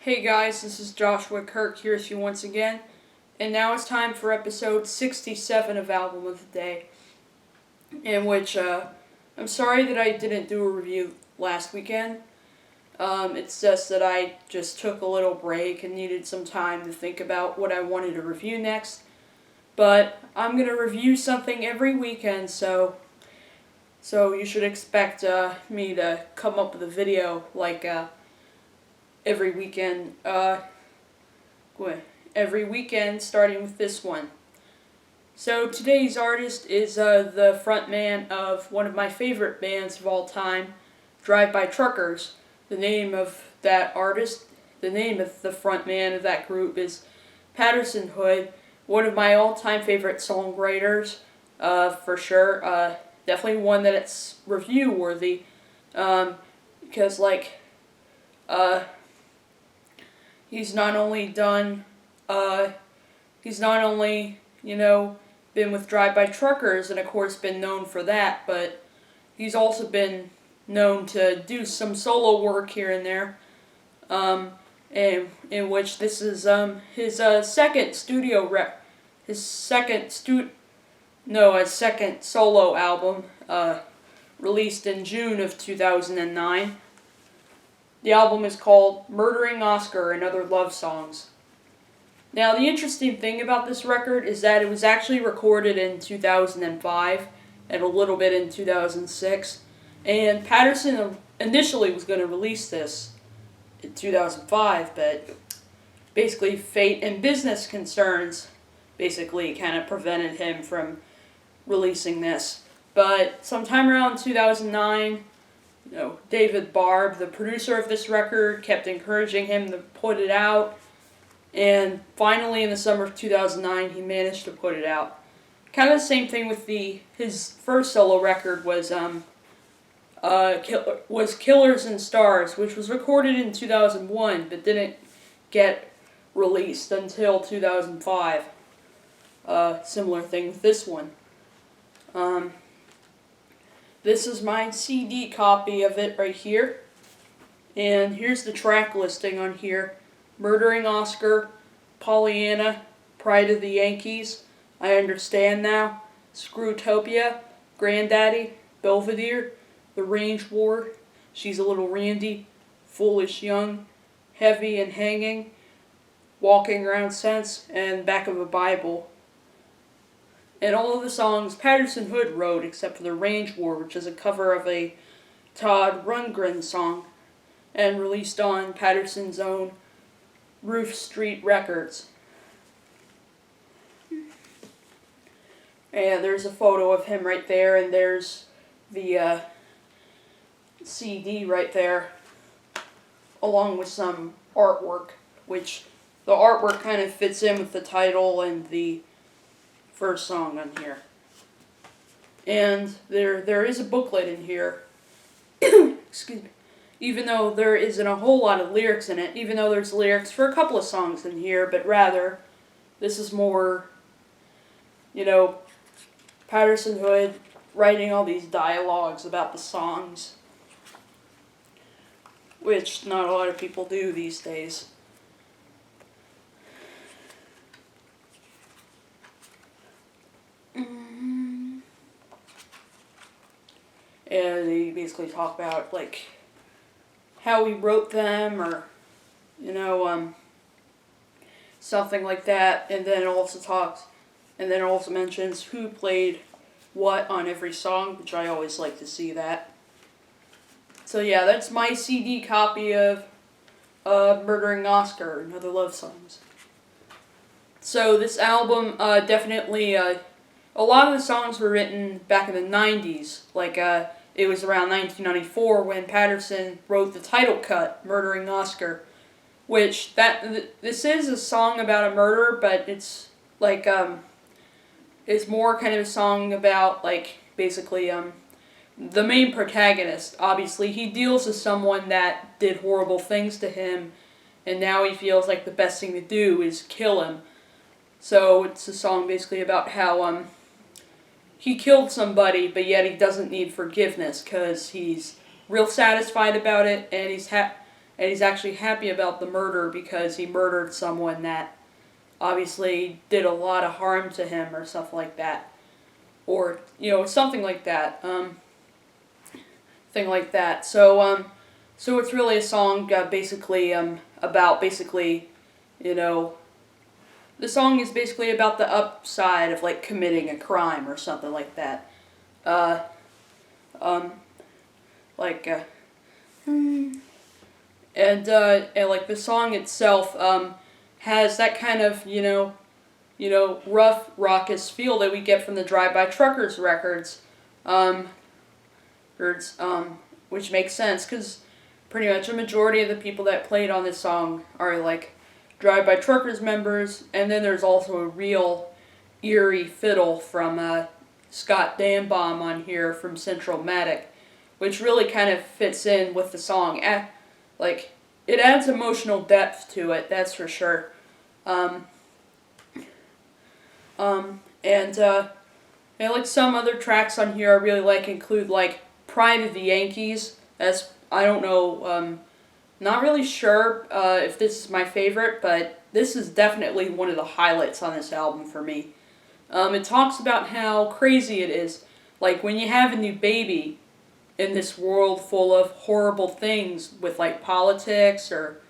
Hey guys, this is Joshua Kirk here with you once again, and now it's time for episode 67 of Album of the Day, in which I'm sorry that I didn't do a review last weekend. It's just that I just took a little break and needed some time to think about what I wanted to review next. But I'm going to review something every weekend, so you should expect me to come up with a video like every weekend, starting with this one. So today's artist is the frontman of one of my favorite bands of all time, Drive-By Truckers. The name of that artist, the name of the frontman of that group is Patterson Hood, one of my all-time favorite songwriters, for sure. Definitely one that it's review-worthy, because, he's not only, been with Drive-By Truckers and, of course, been known for that, but he's also been known to do some solo work here and there, and in which this is his second solo album, released in June of 2009. The album is called Murdering Oscar and Other Love Songs. Now, the interesting thing about this record is that it was actually recorded in 2005 and a little bit in 2006. And Patterson initially was going to release this in 2005, but basically fate and business concerns basically kind of prevented him from releasing this. But sometime around 2009, David Barb, the producer of this record, kept encouraging him to put it out, and finally in the summer of 2009 he managed to put it out. Kind of the same thing with his first solo record was Killers and Stars, which was recorded in 2001 but didn't get released until 2005. Similar thing with this one. This is my CD copy of it right here. And here's the track listing on here. Murdering Oscar, Pollyanna, Pride of the Yankees, I Understand Now, Screwtopia, Granddaddy, Belvedere, The Range War, She's a Little Randy, Foolish Young, Heavy and Hanging, Walking Around Sense, and Back of a Bible. And all of the songs Patterson Hood wrote except for The Range War, which is a cover of a Todd Rundgren song, and released on Patterson's own Roof Street Records. And there's a photo of him right there, and there's the CD right there, along with some artwork, which the artwork kind of fits in with the title and the first song on here. And there is a booklet in here. Excuse me. Even though there isn't a whole lot of lyrics in it, even though there's lyrics for a couple of songs in here, but rather, this is more, Patterson Hood writing all these dialogues about the songs, which not a lot of people do these days. And they basically talk about, how he wrote them, or, something like that. And then it also mentions who played what on every song, which I always like to see that. So yeah, that's my CD copy of Murdering Oscar and Other Love Songs. So this album, definitely, a lot of the songs were written back in the 90s, it was around 1994 when Patterson wrote the title cut, Murdering Oscar, which this is a song about a murder, but it's it's more kind of a song about, basically, the main protagonist. Obviously, he deals with someone that did horrible things to him, and now he feels like the best thing to do is kill him. So it's a song basically about how, he killed somebody, but yet he doesn't need forgiveness because he's real satisfied about it, and and he's actually happy about the murder because he murdered someone that obviously did a lot of harm to him or stuff like that, or something like that, thing like that. So it's really a song basically about basically, the song is basically about the upside of like committing a crime or something like that. Uh, um, like and like the song itself has that kind of rough raucous feel that we get from the Drive-By Truckers records, um, which makes sense because pretty much a majority of the people that played on this song are like Drive-By Truckers members, and then there's also a real eerie fiddle from Scott Danbaum on here from Central-Matic, which really kind of fits in with the song. Like, it adds emotional depth to it, that's for sure. Um, and like some other tracks on here I really like include like Pride of the Yankees. That's, I don't know, not really sure if this is my favorite, but this is definitely one of the highlights on this album for me. It talks about how crazy it is, like when you have a new baby in this world full of horrible things with like politics or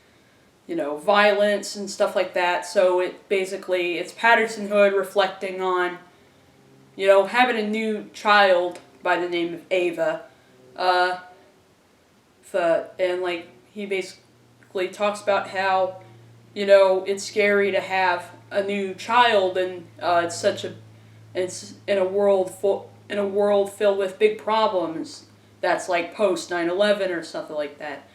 violence and stuff like that. So it's Patterson Hood reflecting on having a new child by the name of Ava, and like he basically talks about how it's scary to have a new child, and it's in a world filled with big problems that's like post 9/11 or something like that.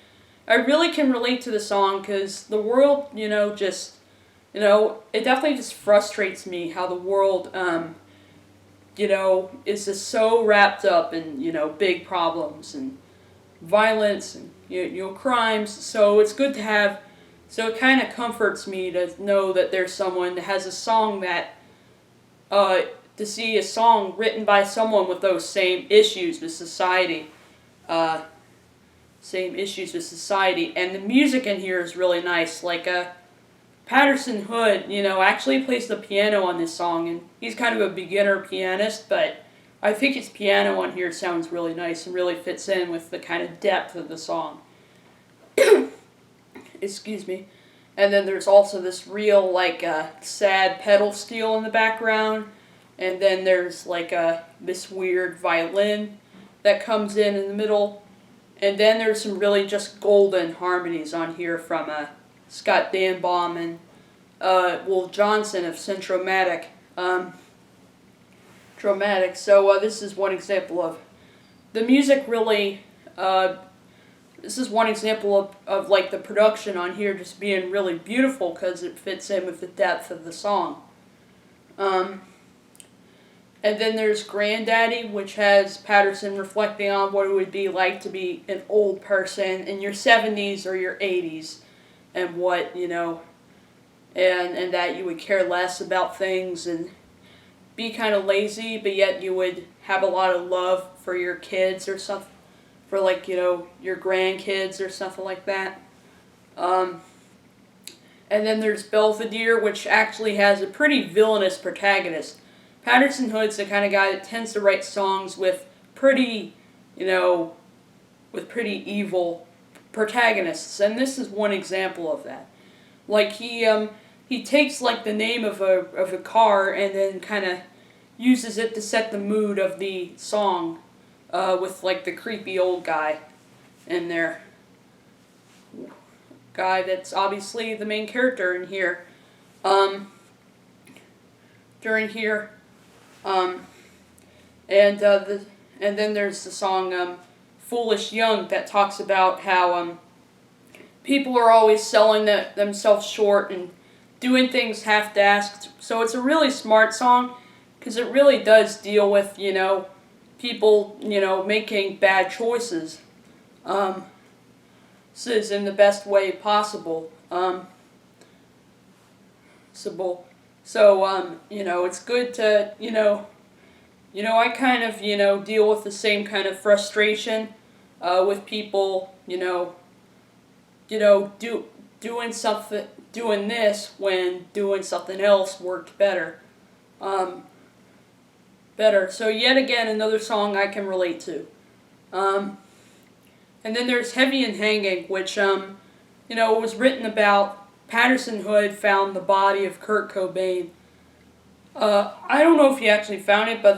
I really can relate to the song because the world, just, it definitely just frustrates me how the world, is just so wrapped up in, big problems and violence and, crimes. So it's good to have, so it kind of comforts me to know that there's someone that has a song that, to see a song written by someone with those same issues with society, and the music in here is really nice. Like Patterson Hood, actually plays the piano on this song, and he's kind of a beginner pianist, but I think his piano on here sounds really nice and really fits in with the kind of depth of the song. Excuse me. And then there's also this real like sad pedal steel in the background, and then there's like this weird violin that comes in the middle. And then there's some really just golden harmonies on here from Scott Danbaum and Wolf Johnson of Centromatic. So this is one example of the music really. This is one example of like the production on here just being really beautiful because it fits in with the depth of the song. And then there's Granddaddy, which has Patterson reflecting on what it would be like to be an old person in your 70s or your 80s, and what, and that you would care less about things and be kind of lazy, but yet you would have a lot of love for your kids or something, for like, your grandkids or something like that. And then there's Belvedere, which actually has a pretty villainous protagonist. Patterson Hood's the kind of guy that tends to write songs with pretty evil protagonists, and this is one example of that. Like he takes like the name of a car and then kind of uses it to set the mood of the song, with like the creepy old guy in there. Guy that's obviously the main character in here. During here. And then there's the song Foolish Young that talks about how people are always selling themselves short and doing things half-assed. So it's a really smart song because it really does deal with, people, making bad choices. This is in the best way possible. So, it's good to, I kind of, deal with the same kind of frustration with people, doing this when doing something else worked better. Um, So yet again, another song I can relate to. Um, and then there's Heavy and Hanging, which was written about Patterson Hood found the body of Kurt Cobain. I don't know if he actually found it, but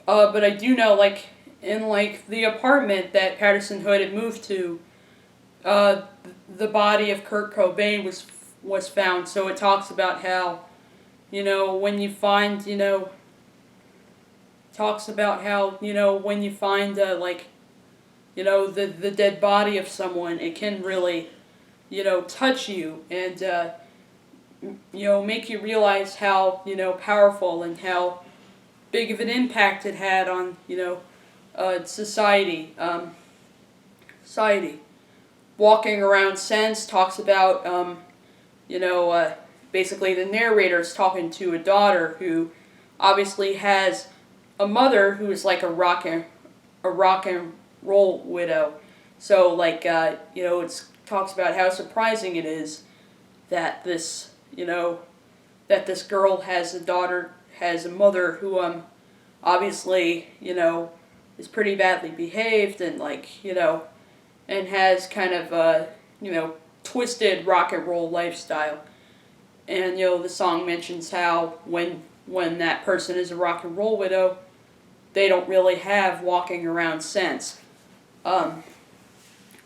but I do know, like, in like the apartment that Patterson Hood had moved to, uh, the body of Kurt Cobain was found. So it talks about how, when you find, talks about how, when you find the dead body of someone, it can really, touch you and make you realize how, powerful and how big of an impact it had on, society. Society. Walking Around Sense talks about, you know, uh, basically the narrator is talking to a daughter who obviously has a mother who is like a rock and roll widow. So it talks about how surprising it is that this girl has a mother who obviously is pretty badly behaved and and has kind of twisted rock and roll lifestyle. And the song mentions how when that person is a rock and roll widow, they don't really have walking around sense. Um,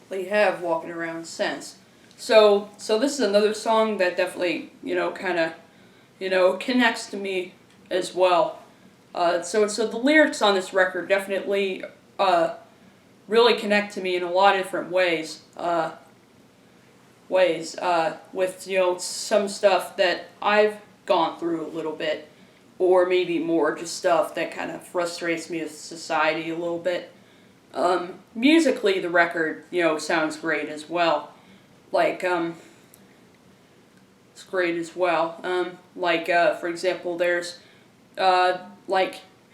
they have walking around sense. So this is another song that definitely kind of connects to me as well. So the lyrics on this record definitely really connect to me in a lot of different ways. With some stuff that I've gone through a little bit, or maybe more just stuff that kind of frustrates me with society a little bit. Musically, the record sounds great as well. It's great as well. For example, there's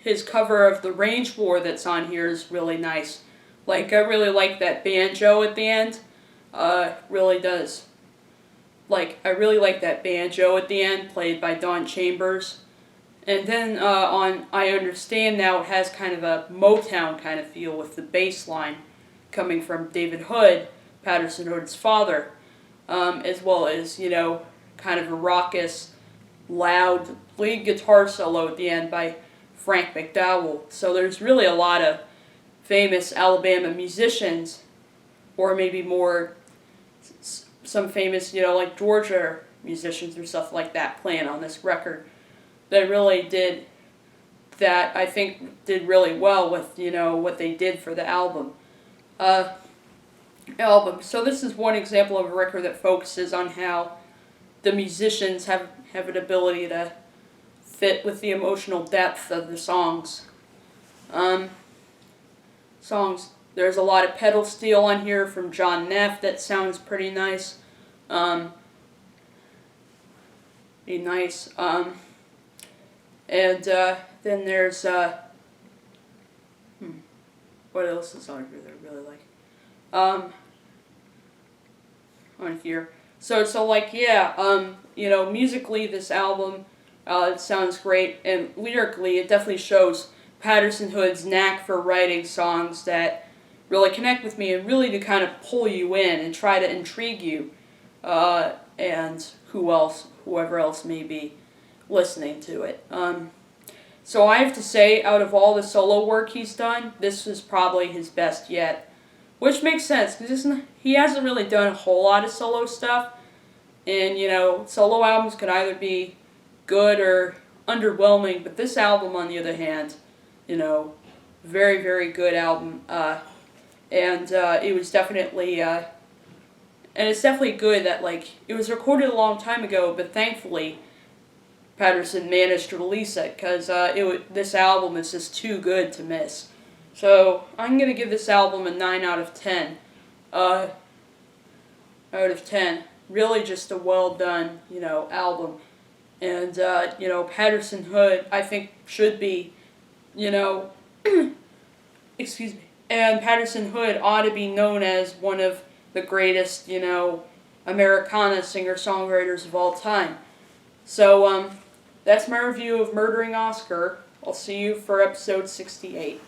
his cover of the Range War that's on here is really nice. I really like that banjo at the end. Really does. I really like that banjo at the end, played by Don Chambers. And then on I Understand Now, it has kind of a Motown kind of feel with the bass line coming from David Hood, Patterson Hood's father, as well as, kind of a raucous, loud lead guitar solo at the end by Frank McDowell. So there's really a lot of famous Alabama musicians, or maybe more some famous, like Georgia musicians or stuff like that playing on this record that really did that, I think, did really well with, what they did for the album. So this is one example of a record that focuses on how the musicians have an ability to fit with the emotional depth of the songs. There's a lot of pedal steel on here from John Neff that sounds pretty nice. Pretty nice. And then there's what else is on here that I really like? On here. Musically this album it sounds great, and lyrically it definitely shows Patterson Hood's knack for writing songs that really connect with me and really to kind of pull you in and try to intrigue you, and whoever else may be listening to it. So I have to say, out of all the solo work he's done, this is probably his best yet, which makes sense because he hasn't really done a whole lot of solo stuff, and solo albums could either be good or underwhelming, but this album, on the other hand, very, very good album, and it was definitely, and it's definitely good that, it was recorded a long time ago, but thankfully, Patterson managed to release it, because this album is just too good to miss. So, I'm going to give this album a 9 out of 10. Out of 10. Really just a well done, album. And, Patterson Hood, I think, should be, excuse me. And Patterson Hood ought to be known as one of the greatest, Americana singer-songwriters of all time. So, that's my review of Murdering Oscar. I'll see you for episode 68.